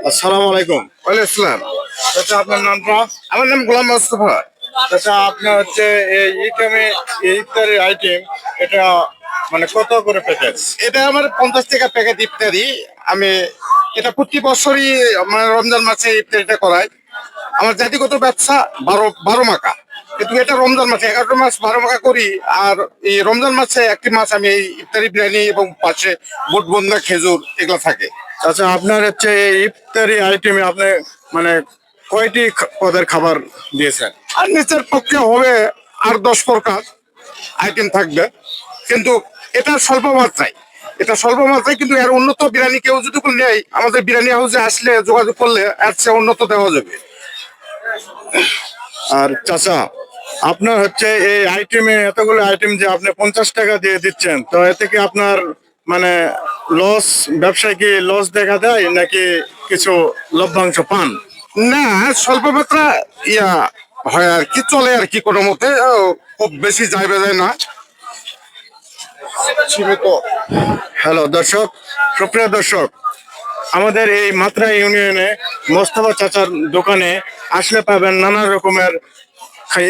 আসসালামু আলাইকুম। ওয়ালাইকুম আসসালাম। আচ্ছা, আপনার নামটা? আমার নাম গোলাম মোস্তফা। আচ্ছা, আপনার হচ্ছে এই ইফতারের আইটেম, এটা মানে কত করে প্যাকেজ? এটা আমার 50 টাকা প্যাকেট ইফতারি। আমি এটা প্রতি বছরই মানে রমজান মাসে ইফতারিটা করাই। আমার জাতিগত ব্যবসা বারো মাকা, কিন্তু এটা রমজান মাসে 11টা মাস 12 মাকা করি। আর এই রমজান মাসে একটি মাস আমি এই ইফতারি বিরিয়ানি এবং পাশে বুট বন্ধা খেজুর এগুলো থাকে। আচ্ছা, আপনার হচ্ছে এই ইফতারি আইটেমে আপনি মানে কয়টি পদের খাবার দিয়েছেন? আর নিচের পক্ষে হবে আর 10 প্রকার আইটেম থাকবে, কিন্তু এটা স্বল্প মাত্রায়। কিন্তু এর উন্নত বিরিয়ানি কেউ যদি নেই, আমাদের বিরিয়ানি হাউসে আসলে যোগাযোগ করলে এর চেয়ে উন্নত দেওয়া যাবে। আর চাচা, আপনার হচ্ছে এই আইটেমে এতগুলো আইটেম যে আপনি 50 টাকা দিয়ে দিচ্ছেন, তো এতে কি আপনার মানে লস, ব্যবসায় কি লস দেখা দেয় নাকি কিছু লভ্যাংশ পান? না, স্বল্প মাত্রা ইয়া হয় আর কি, চলে আর কি, কোনো মতে খুব বেশি যায় বেজায় না, সীমিত। হ্যালো দর্শক, সুপ্রিয় দর্শক, আমাদের এই মাত্রা ইউনিয়নে মোস্তফা চাচার দোকানে আসলে পাবেন নানা রকমের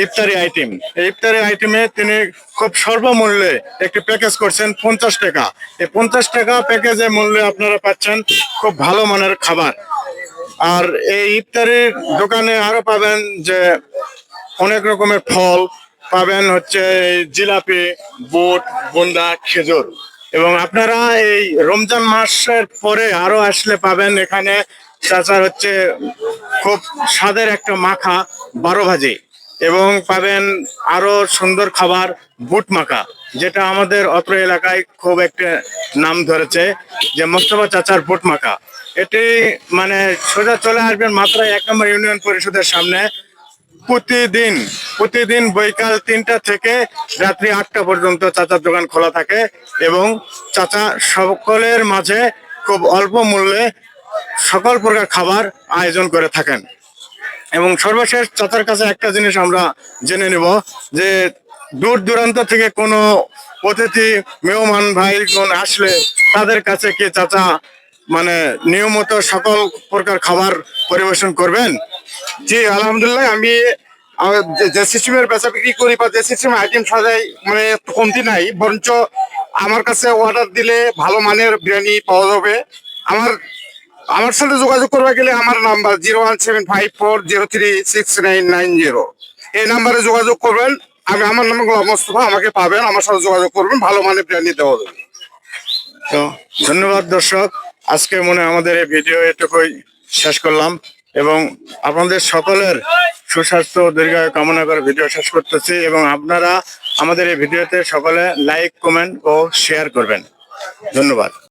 ইফতারি আইটেম। এই ইফতারি আইটেমে তিনি খুব স্বল্পমূল্যে একটি প্যাকেজ করছেন 50 টাকা। এই 50 টাকা প্যাকেজের মূল্যে আপনারা পাচ্ছেন খুব ভালো মানের খাবার। আর এই ইফতারির দোকানে আরো পাবেন যে অনেক রকমের ফল পাবেন, হচ্ছে এই জিলাপি, বুট, বুন্দা, খেজুর। এবং আপনারা এই রমজান মাসের পরে আরো আসলে পাবেন এখানে চাচার হচ্ছে খুব স্বাদের একটা মাখা 12 ভাজি, এবং পাবেন আরো সুন্দর খাবার বুট মাখা, যেটা আমাদের অত্র এলাকায় খুব একটা নাম ধরেছে যে মোস্তফা চাচার বুট মাখা। এটি মানে সোজা চলে আসবেন মাত্রা 1 নম্বর ইউনিয়ন পরিষদের সামনে। প্রতিদিন প্রতিদিন বৈকাল 3টা থেকে রাত্রি 8টা পর্যন্ত চাচার দোকান খোলা থাকে, এবং চাচা সকলের মাঝে খুব অল্প মূল্যে সকল প্রকার খাবার আয়োজন করে থাকেন। এবং সর্বশেষ চাচার কাছে একটা জিনিস আমরা জেনে নিব যে দূর দূরান্ত থেকে কোনো অতিথি মেহমান ভাই কোন আসলে তাদের কাছে কি চাচা মানে নিয়মিত সকল প্রকার খাবার পরিবেশন করবেন? জি, আলহামদুলিল্লাহ। আমি যে সিস্টেমের বেচা বিক্রি করি বা যে সিস্টেমের আইটেম সাজাই, মানে কমতি নাই, বরঞ্চ আমার কাছে অর্ডার দিলে ভালো মানের বিরিয়ানি পাওয়া যাবে। আমার আমার সাথে যোগাযোগ করতে গেলে আমার নাম্বার 01754036990, এই নাম্বারে যোগাযোগ করবেন। আমার নাম গোলাম মোস্তফা, আমাকে পাবেন, আমার সাথে যোগাযোগ করবেন, ভালো মানের বিরিয়ানি দেওয়া যাবে। তো ধন্যবাদ দর্শক, আজকে মনে হয় আমাদের এই ভিডিও এটুকুই শেষ করলাম, এবং আপনাদের সকলের সুস্বাস্থ্য ও দীর্ঘায়ু কামনা করে ভিডিও শেষ করতেছি। এবং আপনারা আমাদের এই ভিডিওতে সকলে লাইক, কমেন্ট ও শেয়ার করবেন। ধন্যবাদ।